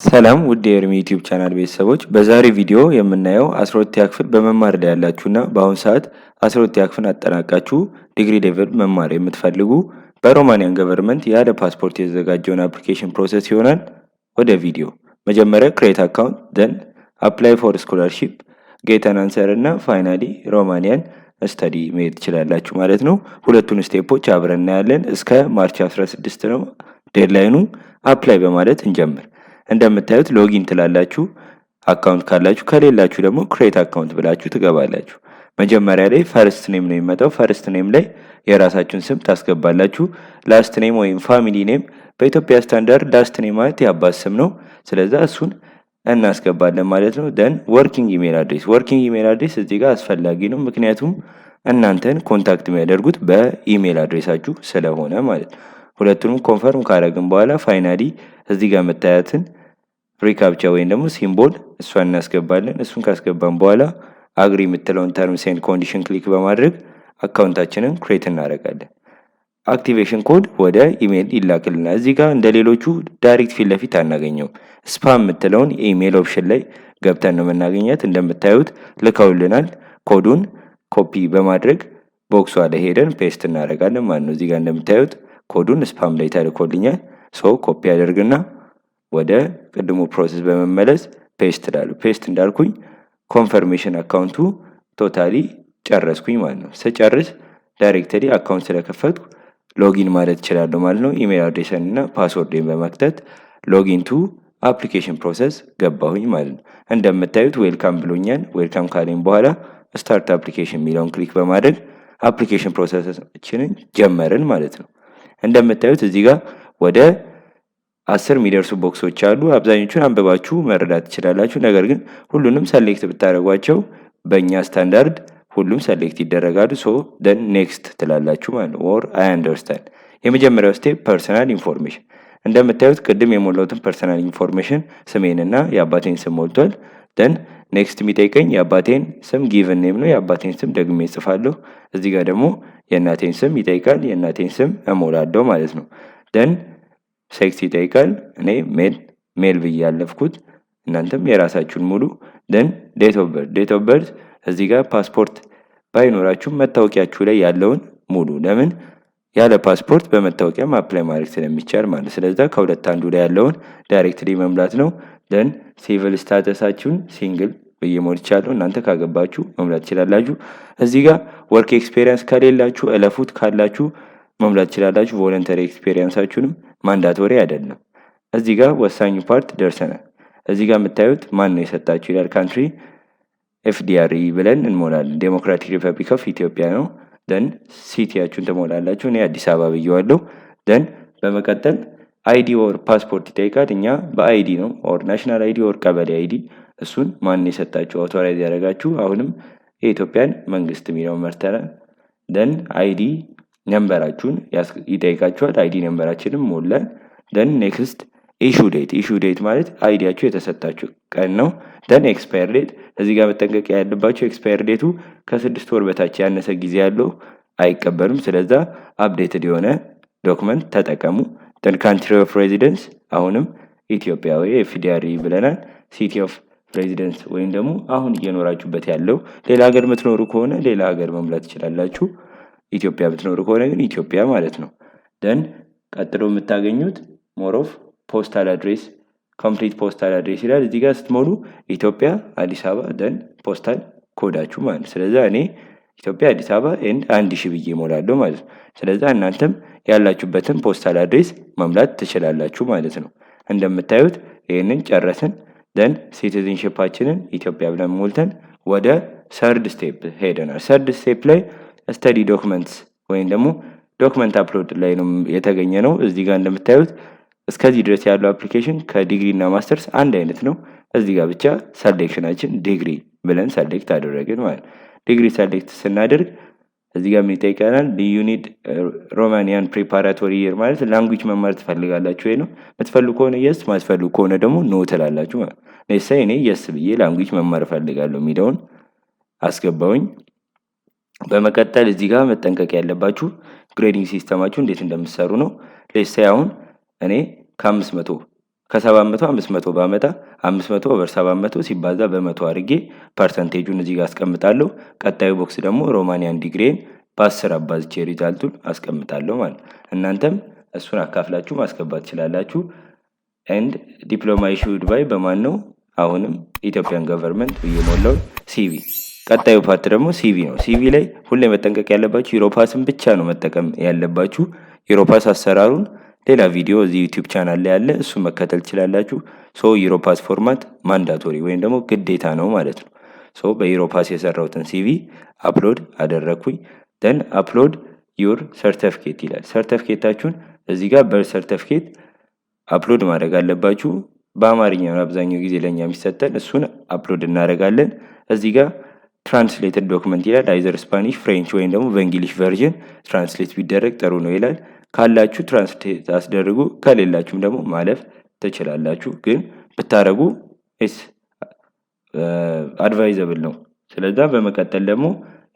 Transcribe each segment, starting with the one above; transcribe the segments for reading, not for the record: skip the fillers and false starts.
ሰላም ውድ የኤርሚ ዩቲዩብ ቻናል ቤተሰቦች፣ በዛሬ ቪዲዮ የምናየው 12ኛ ክፍል በመማር ላይ ያላችሁና በአሁኑ ሰዓት 12ኛ ክፍል አጠናቃችሁ ዲግሪ ሌቭል መማር የምትፈልጉ በሮማኒያን ገቨርንመንት ያለ ፓስፖርት የተዘጋጀውን አፕሊኬሽን ፕሮሰስ ይሆናል። ወደ ቪዲዮ። መጀመሪያ ክሬት አካውንት፣ ደን አፕላይ ፎር ስኮላርሺፕ፣ ጌት አን አንሰር እና ፋይናሊ ሮማኒያን ስተዲ መሄድ ትችላላችሁ ማለት ነው። ሁለቱን ስቴፖች አብረን እናያለን። እስከ ማርች 16 ነው ዴድላይኑ። አፕላይ በማለት እንጀምር። እንደምታዩት ሎጊን ትላላችሁ አካውንት ካላችሁ፣ ከሌላችሁ ደግሞ ክሬት አካውንት ብላችሁ ትገባላችሁ። መጀመሪያ ላይ ፈርስት ኔም ነው የሚመጣው። ፈርስት ኔም ላይ የራሳችሁን ስም ታስገባላችሁ። ላስት ኔም ወይም ፋሚሊ ኔም በኢትዮጵያ ስታንዳርድ ላስት ኔም ማለት የአባት ስም ነው። ስለዛ እሱን እናስገባለን ማለት ነው። ደን ወርኪንግ ኢሜል አድሬስ። ወርኪንግ ኢሜል አድሬስ እዚህ ጋር አስፈላጊ ነው፣ ምክንያቱም እናንተን ኮንታክት የሚያደርጉት በኢሜል አድሬሳችሁ ስለሆነ ማለት ነው። ሁለቱንም ኮንፈርም ካረግን በኋላ ፋይናሊ እዚህ ጋር መታያትን ሪካፕቻ ወይም ደግሞ ሲምቦል እሷን እናስገባለን። እሱን ካስገባን በኋላ አግሪ የምትለውን ተርምስ ኤንድ ኮንዲሽን ክሊክ በማድረግ አካውንታችንን ክሬት እናደርጋለን። አክቲቬሽን ኮድ ወደ ኢሜል ይላክልናል። እዚህ ጋር እንደ ሌሎቹ ዳይሬክት ፊት ለፊት አናገኘውም። ስፓም የምትለውን የኢሜል ኦፕሽን ላይ ገብተን ነው የምናገኛት። እንደምታዩት ልከውልናል። ኮዱን ኮፒ በማድረግ ቦክሷ ላይ ሄደን ፔስት እናደርጋለን ማለት ነው። እዚህ ጋር እንደምታዩት ኮዱን ስፓም ላይ ተልኮልኛል። ኮፒ አደርግና ወደ ቅድሙ ፕሮሰስ በመመለስ ፔስት እላለሁ። ፔስት እንዳልኩኝ ኮንፈርሜሽን አካውንቱ ቶታሊ ጨረስኩኝ ማለት ነው። ስጨርስ ዳይሬክተሪ አካውንት ስለከፈትኩ ሎጊን ማለት እችላለሁ ማለት ነው። ኢሜል አድሬስን እና ፓስወርድን በመክተት ሎጊን ቱ አፕሊኬሽን ፕሮሰስ ገባሁኝ ማለት ነው። እንደምታዩት ዌልካም ብሎኛል። ዌልካም ካለኝ በኋላ ስታርት አፕሊኬሽን የሚለውን ክሊክ በማድረግ አፕሊኬሽን ፕሮሰሳችንን ጀመርን ማለት ነው። እንደምታዩት እዚህ ጋር ወደ 10 የሚደርሱ ቦክሶች አሉ። አብዛኞቹን አንብባችሁ መረዳት ትችላላችሁ። ነገር ግን ሁሉንም ሰሌክት ብታደርጓቸው በእኛ ስታንዳርድ ሁሉም ሰሌክት ይደረጋሉ። ደን ኔክስት ትላላችሁ ማለት ነው። ኦር አይ አንደርስታንድ። የመጀመሪያው ስቴፕ ፐርሰናል ኢንፎርሜሽን። እንደምታዩት ቅድም የሞላሁትን ፐርሰናል ኢንፎርሜሽን ስሜንና የአባቴን ስም ሞልቷል። ደን ኔክስት የሚጠይቀኝ የአባቴን ስም ጊቭን ኔም ነው። የአባቴን ስም ደግሜ እጽፋለሁ። እዚህ ጋር ደግሞ የእናቴን ስም ይጠይቃል። የእናቴን ስም እሞላለሁ ማለት ነው። ደን ሴክስ ይጠይቃል። እኔ ሜል ብዬ ያለፍኩት፣ እናንተም የራሳችሁን ሙሉ። ደን ዴት ኦፍ በርዝ እዚህ ጋር ፓስፖርት ባይኖራችሁም መታወቂያችሁ ላይ ያለውን ሙሉ። ለምን ያለ ፓስፖርት በመታወቂያም አፕላይ ማድረግ ስለሚቻል ማለት። ስለዛ ከሁለት አንዱ ላይ ያለውን ዳይሬክትሊ መምላት ነው። ደን ሲቪል ስታተሳችሁን ሲንግል ብዬ ሞልቻለሁ። እናንተ ካገባችሁ መምላት ትችላላችሁ። እዚህ ጋር ወርክ ኤክስፔሪየንስ ከሌላችሁ እለፉት፣ ካላችሁ መምላት ትችላላችሁ። ቮለንተሪ ኤክስፔሪየንሳችሁንም ማንዳቶሪ አይደለም። እዚህ ጋር ወሳኙ ፓርት ደርሰናል። እዚህ ጋር የምታዩት ማን ነው የሰጣችሁ ይላል። ካንትሪ ኤፍዲአር ብለን እንሞላለን። ዴሞክራቲክ ሪፐብሊክ ኦፍ ኢትዮጵያ ነው። ደን ሲቲያችሁን ትሞላላችሁ። እኔ አዲስ አበባ ብዬዋለሁ። ደን በመቀጠል አይዲ ኦር ፓስፖርት ይጠይቃል። እኛ በአይዲ ነው፣ ኦር ናሽናል አይዲ ኦር ቀበሌ አይዲ። እሱን ማን የሰጣችሁ አውቶራይዝ ያደረጋችሁ። አሁንም የኢትዮጵያን መንግስት የሚለውን መርተናል። ደን አይዲ ነምበራችሁን ይጠይቃችኋል። አይዲ ነምበራችንም ሞላን። ደን ኔክስት ኢሹ ዴት። ኢሹ ዴት ማለት አይዲያችሁ የተሰጣችሁ ቀን ነው። ደን ኤክስፓየር ዴት። እዚህ ጋር መጠንቀቅ ያለባቸው ኤክስፓየር ዴቱ ከ6 ወር በታች ያነሰ ጊዜ ያለው አይቀበሉም። ስለዛ አፕዴትድ የሆነ ዶክመንት ተጠቀሙ። ደን ካንትሪ ኦፍ ሬዚደንስ አሁንም ኢትዮጵያ ወይ ኤፍዲአር ብለናል። ሲቲ ኦፍ ሬዚደንስ ወይም ደግሞ አሁን እየኖራችሁበት ያለው። ሌላ ሀገር የምትኖሩ ከሆነ ሌላ ሀገር መሙላት ትችላላችሁ። ኢትዮጵያ ብትኖሩ ከሆነ ግን ኢትዮጵያ ማለት ነው። ደን ቀጥሎ የምታገኙት ሞሮፍ ፖስታል አድሬስ፣ ኮምፕሊት ፖስታል አድሬስ ይላል። እዚህ ጋር ስትሞሉ ኢትዮጵያ አዲስ አበባ፣ ደን ፖስታል ኮዳችሁ ማለት ነው። ስለዛ እኔ ኢትዮጵያ አዲስ አበባ ኤንድ 1000 ብዬ እሞላለሁ ማለት ነው። ስለዛ እናንተም ያላችሁበትን ፖስታል አድሬስ መምላት ትችላላችሁ ማለት ነው። እንደምታዩት ይህንን ጨረስን። ደን ሲቲዝንሽፓችንን ኢትዮጵያ ብለን ሞልተን ወደ ሰርድ ስቴፕ ሄደናል። ሰርድ ስቴፕ ላይ ስተዲ ዶክመንትስ ወይም ደግሞ ዶክመንት አፕሎድ ላይ ነው የተገኘ ነው። እዚህ ጋር እንደምታዩት እስከዚህ ድረስ ያለው አፕሊኬሽን ከዲግሪ እና ማስተርስ አንድ አይነት ነው። እዚህ ጋር ብቻ ሰሌክሽናችን ዲግሪ ብለን ሰሌክት አደረግን ማለት ነው። ዲግሪ ሰሌክት ስናደርግ እዚህ ጋር ምን ይጠይቀናል? ዩ ኒድ ሮማኒያን ፕሪፓራቶሪ ይር ማለት ላንጉጅ መማር ትፈልጋላችሁ ወይ ነው። የምትፈልጉ ከሆነ የስ፣ ማትፈልጉ ከሆነ ደግሞ ኖ ትላላችሁ ማለት ነው። እኔ የስ ብዬ ላንጉጅ መማር እፈልጋለሁ የሚለውን አስገባውኝ። በመቀጠል እዚህ ጋር መጠንቀቅ ያለባችሁ ግሬዲንግ ሲስተማችሁ እንዴት እንደምትሰሩ ነው። ሌትስ ሴይ አሁን እኔ ከ500 ከ700 500 ባመጣ 500 ኦቨር 700 ሲባዛ በ100 አድርጌ ፐርሰንቴጁን እዚህ ጋር አስቀምጣለሁ። ቀጣዩ ቦክስ ደግሞ ሮማኒያን ዲግሪን በ10 አባዝቼ ሪዛልቱን አስቀምጣለሁ ማለት። እናንተም እሱን አካፍላችሁ ማስገባት ትችላላችሁ። ኤንድ ዲፕሎማ ኢሹድ ባይ በማን ነው? አሁንም ኢትዮጵያን ገቨርንመንት ብዬ ሞላው ሲቪ። ቀጣዩ ፓርት ደግሞ ሲቪ ነው። ሲቪ ላይ ሁሌ መጠንቀቅ ያለባችሁ ዩሮፓስን ብቻ ነው መጠቀም ያለባችሁ። ዩሮፓስ አሰራሩን ሌላ ቪዲዮ እዚህ ዩቲዩብ ቻናል ላይ ያለ እሱን መከተል ትችላላችሁ። ዩሮፓስ ፎርማት ማንዳቶሪ ወይም ደግሞ ግዴታ ነው ማለት ነው። በዩሮፓስ የሰራሁትን ሲቪ አፕሎድ አደረግኩኝ። ደን አፕሎድ ዩር ሰርተፍኬት ይላል። ሰርተፍኬታችሁን እዚህ ጋር በር ሰርተፍኬት አፕሎድ ማድረግ አለባችሁ። በአማርኛ ነው አብዛኛው ጊዜ ለኛ የሚሰጠን፣ እሱን አፕሎድ እናደርጋለን። እዚህ ጋር ትራንስሌትድ ዶክመንት ይላል። አይዘር ስፓኒሽ፣ ፍሬንች ወይም ደግሞ በእንግሊሽ ቨርዥን ትራንስሌት ቢደረግ ጥሩ ነው ይላል። ካላችሁ ትራንስሌት አስደርጉ፣ ከሌላችሁም ደግሞ ማለፍ ትችላላችሁ። ግን ብታረጉ አድቫይዘብል ነው። ስለዛ በመቀጠል ደግሞ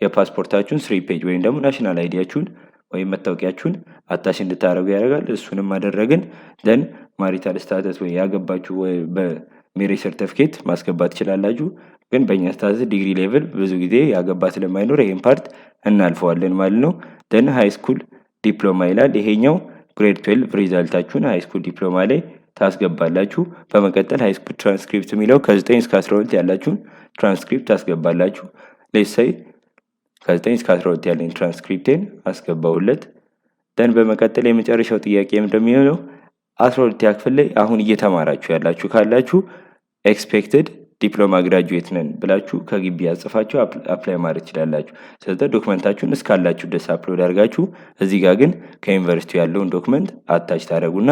የፓስፖርታችሁን 3 ፔጅ ወይም ደግሞ ናሽናል አይዲያችሁን ወይም መታወቂያችሁን አታች እንድታደረጉ ያደርጋል። እሱንም አደረግን። ደን ማሪታል ስታተስ ወይ ያገባችሁ ወይ በሜሬጅ ሰርተፍኬት ማስገባት ትችላላችሁ። ግን በእኛ ስታተስ ዲግሪ ሌቭል ብዙ ጊዜ ያገባ ስለማይኖር ይሄን ፓርት እናልፈዋለን ማለት ነው። ደን ሃይ ስኩል ዲፕሎማ ይላል። ይሄኛው ግሬድ 12 ሪዛልታችሁን ሃይ ስኩል ዲፕሎማ ላይ ታስገባላችሁ። በመቀጠል ሃይ ስኩል ትራንስክሪፕት የሚለው ከ9 እስከ 12 ያላችሁን ትራንስክሪፕት ታስገባላችሁ። ሌትሳይ ከ9 እስከ 12 ያለኝ ትራንስክሪፕቴን አስገባውለት። ደን በመቀጠል የመጨረሻው ጥያቄ እንደሚሆነው 12ኛ ክፍል ላይ አሁን እየተማራችሁ ያላችሁ ካላችሁ ኤክስፔክትድ ዲፕሎማ ግራጁዌት ነን ብላችሁ ከግቢ ያጽፋችሁ አፕላይ ማድረግ ትችላላችሁ። ስለዚህ ዶክመንታችሁን እስካላችሁ ድረስ አፕሎድ አድርጋችሁ እዚህ ጋር ግን ከዩኒቨርሲቲ ያለውን ዶክመንት አታች ታደርጉና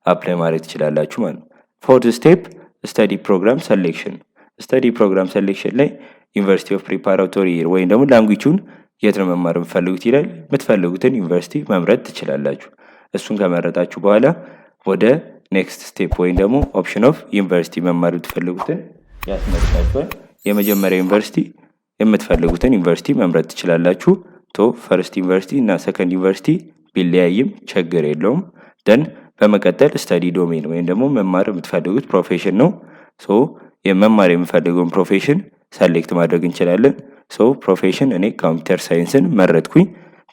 አፕላይ ማድረግ ትችላላችሁ ማለት ነው። ፎርዝ ስቴፕ ስተዲ ፕሮግራም ሴሌክሽን። ስተዲ ፕሮግራም ሴሌክሽን ላይ ዩኒቨርሲቲ ኦፍ ፕሪፓራቶሪ ወይም ደግሞ ላንጉጁን የት ነው መማር የምትፈልጉት ይላል። የምትፈልጉትን ዩኒቨርሲቲ መምረጥ ትችላላችሁ። እሱን ከመረጣችሁ በኋላ ወደ ኔክስት ስቴፕ ወይም ደግሞ ኦፕሽን ኦፍ ዩኒቨርሲቲ መማር የምትፈልጉትን ያስመርጣችኋል። የመጀመሪያ ዩኒቨርሲቲ የምትፈልጉትን ዩኒቨርሲቲ መምረጥ ትችላላችሁ። ፈርስት ዩኒቨርሲቲ እና ሰከንድ ዩኒቨርሲቲ ቢለያይም ችግር የለውም። ደን በመቀጠል ስተዲ ዶሜን ወይም ደግሞ መማር የምትፈልጉት ፕሮፌሽን ነው። የመማር የምፈልገውን ፕሮፌሽን ሰሌክት ማድረግ እንችላለን። ፕሮፌሽን እኔ ኮምፒውተር ሳይንስን መረጥኩኝ።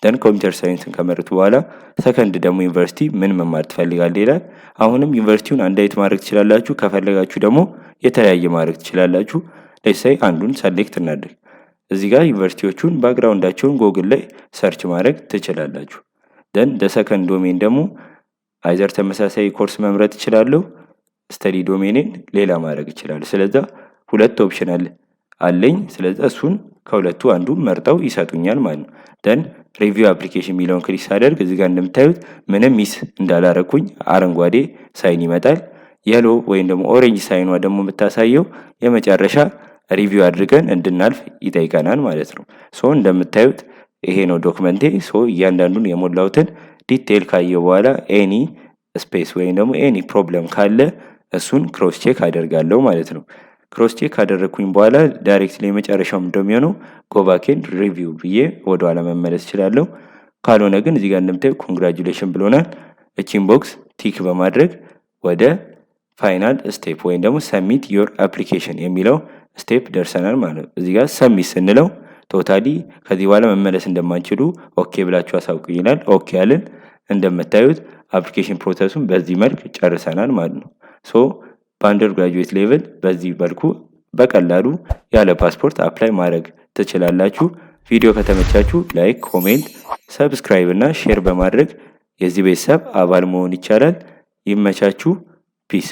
ደን ኮምፒውተር ሳይንስን ከመረጡ በኋላ ሰከንድ ደግሞ ዩኒቨርሲቲ ምን መማር ትፈልጋለህ ይላል። አሁንም ዩኒቨርሲቲውን አንድ አይነት ማድረግ ትችላላችሁ። ከፈለጋችሁ ደግሞ የተለያየ ማድረግ ትችላላችሁ። ሌትሳይ አንዱን ሰሌክት እናድርግ። እዚህ ጋር ዩኒቨርሲቲዎቹን ባክግራውንዳቸውን ጎግል ላይ ሰርች ማድረግ ትችላላችሁ። ደን ሰከንድ ዶሜን ደግሞ አይዘር ተመሳሳይ ኮርስ መምረጥ እችላለሁ፣ ስተዲ ዶሜኔን ሌላ ማድረግ ይችላል። ስለዛ ሁለት ኦፕሽን አለኝ። ስለዛ እሱን ከሁለቱ አንዱ መርጠው ይሰጡኛል ማለት ነው። ደን ሪቪው አፕሊኬሽን የሚለውን ክሊክ ሳደርግ እዚህ ጋር እንደምታዩት ምንም ሚስ እንዳላረኩኝ አረንጓዴ ሳይን ይመጣል። የሎ ወይም ደግሞ ኦሬንጅ ሳይኗ ደግሞ የምታሳየው የመጨረሻ ሪቪው አድርገን እንድናልፍ ይጠይቀናል ማለት ነው። እንደምታዩት ይሄ ነው ዶክመንቴ። እያንዳንዱን የሞላሁትን ዲቴል ካየው በኋላ ኤኒ ስፔስ ወይም ደግሞ ኤኒ ፕሮብለም ካለ እሱን ክሮስ ቼክ አደርጋለሁ ማለት ነው። ክሮስ ቼክ ካደረግኩኝ በኋላ ዳይሬክትሊ የመጨረሻው እንደሚሆነው ጎባኬን ሪቪው ብዬ ወደኋላ መመለስ እችላለሁ። ካልሆነ ግን እዚህ ጋር እንደምታዩ ኮንግራጁሌሽን ብሎናል። እቺን ቦክስ ቲክ በማድረግ ወደ ፋይናል ስቴፕ ወይም ደግሞ ሰሚት ዮር አፕሊኬሽን የሚለው ስቴፕ ደርሰናል ማለት ነው። እዚህ ጋር ሰሚት ስንለው ቶታሊ ከዚህ በኋላ መመለስ እንደማንችሉ ኦኬ ብላችሁ አሳውቁኝ ይላል። ኦኬ ያለን እንደምታዩት አፕሊኬሽን ፕሮሰሱን በዚህ መልክ ጨርሰናል ማለት ነው። በአንደር ግራጁዌት ሌቭል በዚህ መልኩ በቀላሉ ያለ ፓስፖርት አፕላይ ማድረግ ትችላላችሁ። ቪዲዮ ከተመቻችሁ ላይክ፣ ኮሜንት፣ ሰብስክራይብ እና ሼር በማድረግ የዚህ ቤተሰብ አባል መሆን ይቻላል። ይመቻችሁ። ፒስ